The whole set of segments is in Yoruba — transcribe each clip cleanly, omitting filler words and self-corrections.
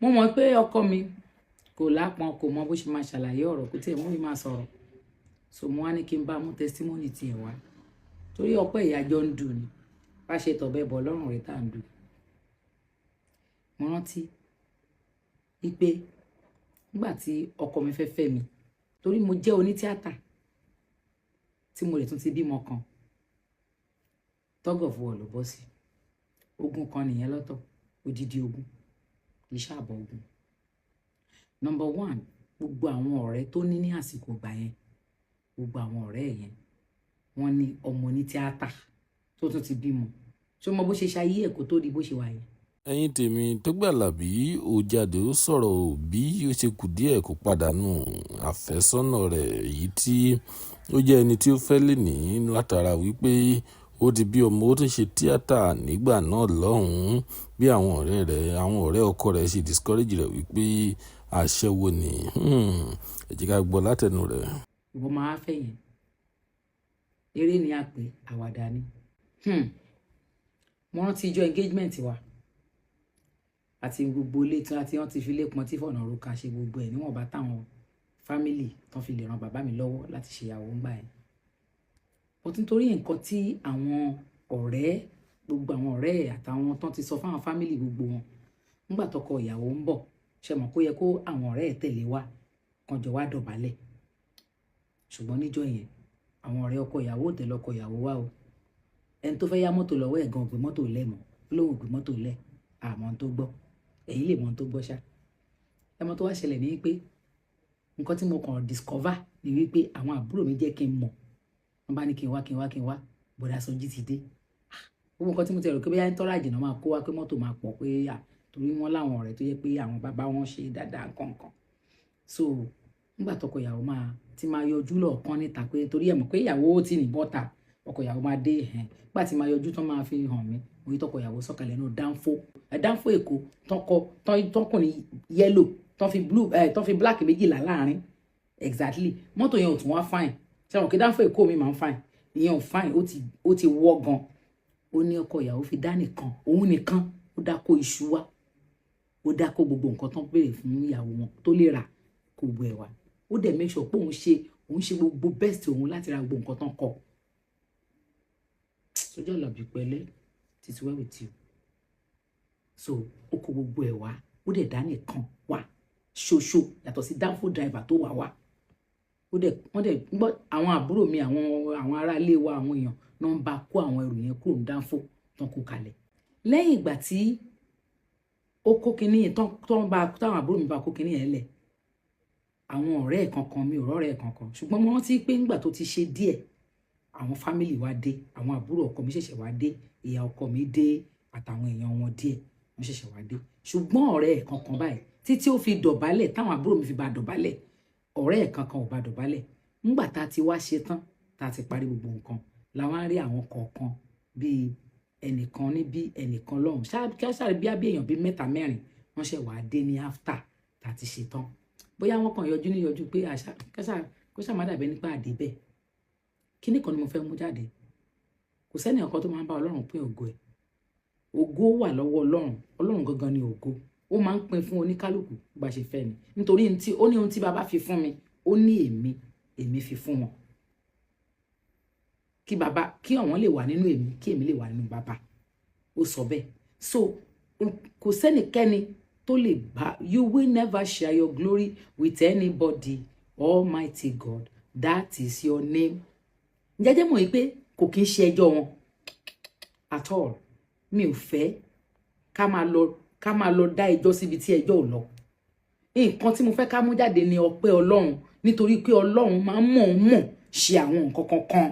mo mọ̀ pé ọkọ mi kò lápọn, kò mọ bó ṣe máa ṣàlàyé ọ̀rọ̀, kò tiẹ̀ mọ̀ bí máa sọ̀rọ̀. So mo wá ní kí n bá mú testimony tiẹ̀ wá torí ọpẹ́ ìyájọ́ ń dùn ni bá ṣe tọ̀bẹ bọ̀ lọ́rùn rẹ̀ tá à ń dùn. Mo rántí wípé nígbà tí ọkọ mi fẹ́ fẹ́ mi, torí mo jẹ́ onítíátà tí mo lè tún ti bímọ kan, tug of war ló bọ́ sí. Ogun kan nìyẹn lọ́tọ̀, odidi ogun, kì í ṣàbọ̀ ogun. Number one, gbogbo àwọn ọ̀rẹ́ tó ní ní àsìkò ìgbà yẹn, gbogbo àwọn ọ̀rẹ́ yẹn wọ́n ní ọmọ onítíátà tó tún ti bímọ. Ṣé o mọ bó ṣe ṣayé ẹ̀ kó tó di bó ṣe wà yẹn? ẹ̀yin tèmi Tógbé Àlàbí ó jáde ó sọ̀rọ̀ bí ó ṣe kù díẹ̀ kó pàdánù àfẹ́sọ́nà rẹ̀ èyí tí ó jẹ́ ẹni tí ó fẹ́ lè ní látara wípé ó ti bí ọmọ, ó tún ṣe tíátà nígbà náà lọ́hùn-ún, bí àwọn ọ̀rẹ́ rẹ̀, àwọn ọ̀rẹ́ ọkọ rẹ̀ ṣe discourage rẹ̀ wípé aṣẹ́wó ni. Ẹ jẹ́ ká gbọ́ látẹnu rẹ̀. Ìwọ máa fẹ́ yẹn, eré ni a pè, àwàdà ni. Mo rántí ijọ́ engagement wa àti gbogbo ilé tí wọ́n ti fi lé pọn tí fọ̀nà òrùka ṣe gbogbo ẹ̀ níwọ̀nba táwọn fámìlì tán fi lè ran bàbá mi lọ́wọ́ láti ṣèyàwó ńgbà yẹn. But nítorí nǹkan tí àwọn ọ̀rẹ́, gbogbo àwọn ọ̀rẹ́ àtàwọn tán ti sọ fáwọn fámìlì gbogbo wọn nígbà tọkọ ìyàwó ń bọ̀, ṣe mọ̀ kó yẹ kó àwọn ọ̀rẹ́ ẹ̀ tẹ̀lé wa kan jọ wá dọ̀bálẹ̀. Ṣùgbọ́n níjọ́ yẹn àwọn ọ̀rẹ́ ọkọ ìyàwó ò tẹ̀lé ọkọ ìyàwó wá o. Ẹni tó fẹ́ yá mọ́tò lọ́wọ́ ẹ̀ gan gbé mọ́tò lẹ̀ mọ́, lóhùn gbé mọ́tò lẹ̀, àmọ́ tó gbọ́, ẹ̀yin lè mọ̀ tó gbọ́ ṣá. Ẹmọ tó wá ṣẹlẹ̀ ní wípé nǹkan tí mo kàn discover ni wípé àwọn àbúrò mi jẹ́ kí n mọ̀. Wọ́n bá ní kí n wá, bọ̀dá Sọjí ti dé. Gbogbo nǹkan tí mo ti rò pé bóyá ń tọ́ra àjìnà máa kó wá pé mọ́tò máa pọ̀ pé torí wọ́n láwọn ọ̀rẹ́ tó yẹ pé àwọn bàbá wọn ṣe dáadáa nǹkan. So nígbà tọkọ ìyàwó ti máa yọjú lọ́ọ̀kan níta pé torí ẹ̀ mọ̀ pé ìyàwó ti ní bọ́ta, ọkọ ìyàwó máa dé nígbà tí máa yọjú tán máa fi hàn mí, mo rí tọkọ ìyàwó sọ̀kalẹ̀ náà dánfó èkó tọkùnrin yẹ́lò tán fi black méjìlá láàrin exactly. Mọ́tò yẹn ò tún wá fine, ṣe àwọn kí dánfó èkó mi máa ń fine, ìyẹn ò fine, ó ti wọ́ gan. Ó ní ọkọ ìyàwó fi dá nìkan, òun nìkan ó dákó iṣu wá, ó dákó gbogbo nǹkan tán béèrè fún ìyàwó wọn tó lè rà kó gbogbo ẹ̀ wá. Ó dẹ̀ make sure pé òun ṣe gbogbo best òun láti ra gbogbo nǹkan tán kọ. Tógbé Àlàbí pẹ̀lẹ́, títí wẹ́ with you. So ó kó gbogbo ẹ̀ wá, ó dẹ̀ dá nìkan wá ṣoṣo yàtọ̀ sí dánfó driver tó wá. Wọ́n dẹ̀ gbọ́ àwọn àbúrò mi, àwọn ará ilé wa, àwọn èèyàn náà ń bá kó àwọn ẹrù yẹn kúrò ní dánfó tán kó kalẹ̀. Lẹ́yìn ìgbà tí ó kó kinní yẹn táwọn àbúrò mi bá kó kinní yẹn lẹ̀, àwọn ọ̀rẹ́ ẹ̀ kankan, mi ò rọ́rẹ́ ẹ̀ kankan, ṣùgbọ́n mo rántí pé nígbà tó ti ṣe díẹ̀ àwọn fámìlì wa dé, àwọn àbúrò ọkọ mi ṣẹ̀ṣẹ̀ wá dé, ìyá ọkọ mi dé àtàwọn èèyàn wọn díẹ̀ wọ́n ṣẹ̀ṣẹ̀ wá dé. Ṣùgbọ́n ọ̀rẹ́ ẹ̀ kankan báyìí títí ó fi dọ̀bálẹ̀, táwọn àbúrò mi fi bá dọ̀bálẹ̀, ọ̀rẹ́ ẹ̀ kankan ò bá dọ̀bálẹ̀. Nígbà tá ti wá ṣe tán, tá ti parí gbogbo nǹkan, làwọn rí àwọn kọ̀ọ̀kan bíi ẹnìkan níbí ẹnìkan lọ́hùn, ṣáà bí èèyàn bíi 3 4 wọ́n ṣẹ̀ wá dé ní after tá ti ṣe tán. Bóyá wọ́n kàn yọjú pé kó ṣáà má dàbẹ́ nípa àdébẹ̀. Kíní kan ni mo fẹ́ mú jáde, kò sẹ́ni ọ̀kan tó máa ń bá Ọlọ́run pín ògo ẹ̀. Ògo wà lọ́wọ́ Ọlọ́run gangan ni ògo. Ó máa ń pín fún oníkálùkù bá ṣe fẹ́ ni, nítorí ó ní ohun tí bàbá fi fún mi, ó ní èmi fi fún wọn. Kí àwọn lè wà nínú èmi, kí èmi lè wà nínú bàbá. Ó sọ bẹ́ẹ̀. So kò sẹ́nikẹ́ni tó lè bá, you will never share your glory with anybody. Almighty God, that is your name. Jẹ́jẹ́ mọ̀ pé kò kí ń ṣe ẹjọ́ wọn at all. Mi ò fẹ́ ká máa lọ dá ẹjọ́ síbi tí ẹjọ́ ò lọ. Nǹkan tí mo fẹ́ ká mú jáde ni ọpẹ́ Ọlọ́run, nítorí pé Ọlọ́run máa ń mọ̀ ṣe àwọn nǹkan kankan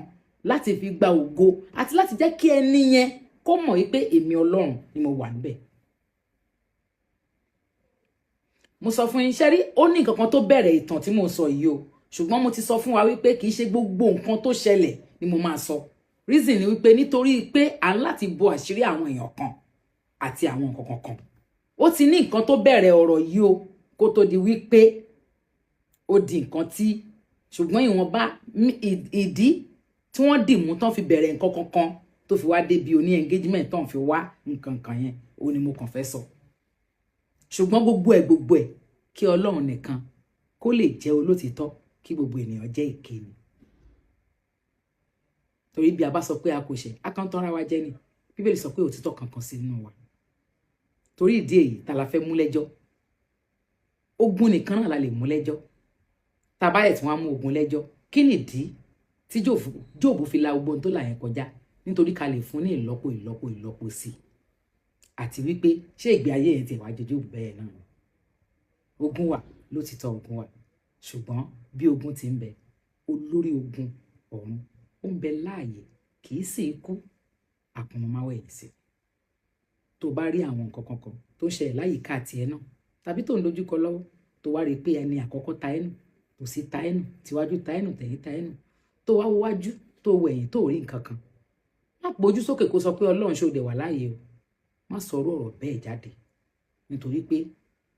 láti fi gba ògo àti láti jẹ́ kí ẹni yẹn kó mọ̀ wípé èmi Ọlọ́run ni mo wà níbẹ̀. Mo sọ fún yín ṣé rí, ó ní nǹkan kan tó bẹ̀rẹ̀ ìtàn tí mo sọ yìí o, ṣùgbọ́n mo ti sọ fún wa wípé kì í ṣe gbogbo nǹkan tó ṣẹlẹ̀ ni mo máa sọ. Reason ni wípé nítorí pé à ń láti bo àṣírí àwọn èèyàn kan àti àwọn nǹkan kankan. Ó ti ní nǹkan tó bẹ̀rẹ̀ ọ̀rọ̀ yìí o kó tó di wípé ó di nǹkan tí, ṣùgbọ́n ìwọ̀nba ìdí tí wọ́n dì mú tán fi bẹ̀rẹ̀ nǹkan kankan tó fi wá débi oní engagement tán fi wá nǹkan kan yẹn, ó ní mo kàn fẹ́ sọ. ṣùgbọ́n gbogbo ẹ̀ kí Ọlọ́run nìkan kó lè jẹ́ olótìtọ́, kí gbogbo ènìyàn jẹ́ èké ni. Torí bí a bá sọ pé a kò ṣẹ̀, a kàn tán ara wa jẹ ni. Bíbélì sọ pé òtítọ́ kankan sí nínú wa. Torí ìdí èyí ta la fẹ́ mú lẹ́jọ́. Ogun nìkan náà la lè mú lẹ́jọ́. Tá bá tí wọ́n mú ogun lẹ́jọ́, kí nìdí tí Jóòbù fi la gbogbo ohun tó là yẹn kọjá? Nítorí ká lè fún ní ìlọ́po sí. Àti wípé ṣé ìgbé ayé yẹn ti wá jẹ Jóòbù bẹ́ẹ̀ náà? Ogun wà, lótìtọ́ ogun wà. Ṣùgbọ́n bí ogun ti ń bẹ, olórí ogun ọ̀run ó ń bẹ láàyè, kì í sì kú, àpọ̀nmọ́máwẹ̀ yìí sí. Tó bá rí àwọn nǹkan kankan tó ń ṣẹlẹ̀ láyìíká àti ẹ náà, tàbí tó ń dojúkọ lọ́wọ́, tó wá rí pé ẹni àkọ́kọ́ ta ẹnu, tòsí ta ẹnu, tíwájú ta ẹnu, tẹ̀yìn ta ẹnu, tó wá wájú, tó wẹ̀yìn, tó rí nǹkan kan, má gbójú sókè kó sọ pé Ọlọ́run ṣó dẹ̀ wà láàyè o. Má sọ̀rọ̀ ọ̀rọ̀ bẹ́ẹ̀ jáde, nítorí pé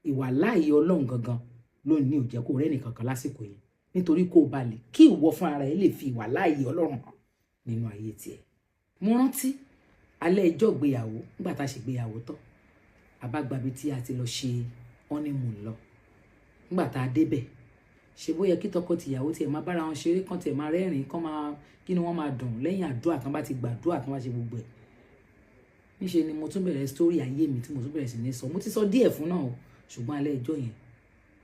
ìwà láàyè Ọlọ́run gangan ló ní ò jẹ́ kó rẹ́ni kankan lásìkò yìí, nítorí kó balẹ̀ kí ìwọ fún ara ẹ lè fi ìwà láàyè Ọlọ́run hàn nínú ayé tiẹ̀. Mo rántí alẹ́ ẹjọ́ ìgbéyàwó, nígbà tá a ṣe ìgbéyàwó tán, àbágbàbí tí a ti lọ ṣe honeymoon lọ. Nígbà tá a débẹ̀, ṣe bó yẹ kí tọkọ tìyàwó tiẹ̀ máa bára wọn ṣeré, kan tiẹ̀ máa rẹ́rìn, kan máa kí ni wọ́n máa dùn lẹ́yìn àdúrà, kan bá ti gbàdúrà, kan bá ṣe gbogbo ẹ̀. Níṣe ni mo tún bẹ̀rẹ̀ story ayé mi tí mo tún bẹ̀rẹ̀ sí ní sọ. Mo ti sọ díẹ̀ fún náà o, ṣùgbọ́n alẹ́ ẹjọ́ yẹn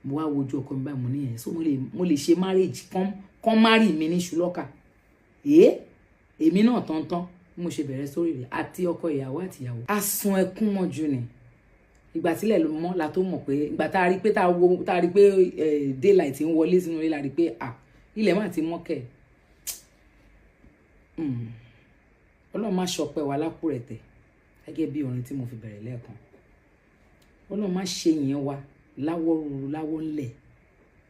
mo wá wojú ọkọ mi báyìí, mo ní yẹn so mo lè ṣe marriage kan marry mi ní ṣùlọ́kà. Èmi náà tán mo ṣe bẹ̀rẹ̀ story rẹ̀ àti ọkọ ìyàwó àti ìyàwó. A sun ẹkún mọ́jú ni. Ìgbà tílẹ̀ ló mọ́ la tó mọ̀ pé ìgbà tá a rí pé daylight ń wọlé sínú ilé, la rí pé ilẹ̀ má ti mọ́ kẹ̀. Ọlọ́run má ṣọpẹ́ wa lápò rẹ̀ tẹ̀, gẹ́gẹ́ bí orin tí mo fi bẹ̀rẹ̀ lẹ́ẹ̀kan. Ọlọ́run má ṣe yẹn wa láwọ́ ruru, láwọ́ ńlẹ̀,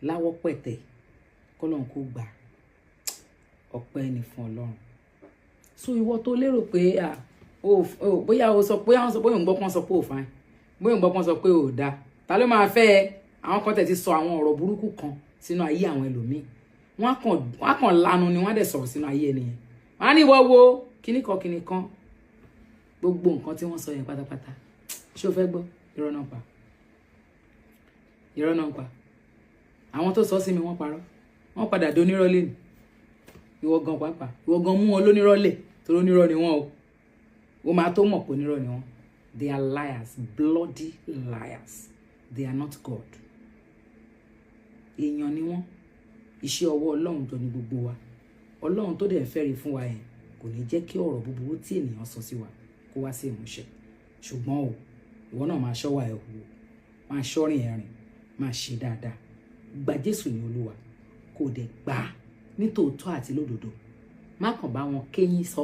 láwọ́ pẹ̀tẹ̀, kọ́lọ́run kó gbà. Ọpẹ́ ni fún Ọlọ́run. So ìwọ tó lérò pé bóyá o sọ pé àwọn sọ pé òun gbọ́ pọ́n sọ pé ò fine, bóyá òun gbọ́ pọ́n sọ pé ò dáa, ta ló máa fẹ́ ẹ? Àwọn kan tẹ̀ ti sọ àwọn ọ̀rọ̀ burúkú kan sínú ayé àwọn ẹlòmíì. Wọ́n kàn lanu ni wọ́n dẹ̀ sọ̀rọ̀ sínú ayé ẹnìyẹn. Wọ́n á ní ìwọ wo kíní kan gbogbo nǹkan tí wọ́n sọ yẹn pátápátá. Ṣé o fẹ́ gbọ́? Irọ́ náà pa. Àwọn tó sọ sí mi wọ́n parọ́. Wọ́n padà di onírọ́lẹ̀ ni. Ìwọ gan pàápàá, ìwọ gan mú wọn lónírọ́lẹ̀, torí onírọ́ ni wọ́n o. O máa tó mọ̀ pé onírọ́ ni wọ́n. They are liars, bloody liars. They are not God. Èèyàn ni wọ́n. Iṣẹ́ ọwọ́ Ọlọ́run jọ ni gbogbo wa. Ọlọ́run tó dẹ̀ fẹ́rí fún wa yẹn kò ní jẹ́ kí ọ̀rọ̀ búburú tí ènìyàn sọ sí wa kó wá sí ìmúṣẹ. Ṣùgbọ́n o, ìwọ náà máa ṣọ́wà ẹ̀ hù, máa ṣọ́rìn ẹ̀rìn, máa ṣe dáadáa. Gba Jésù ní Olúwa, kó dẹ̀ gbà á nítòótọ́ àti lódodo. Má kàn bá wọn kéyìn sọ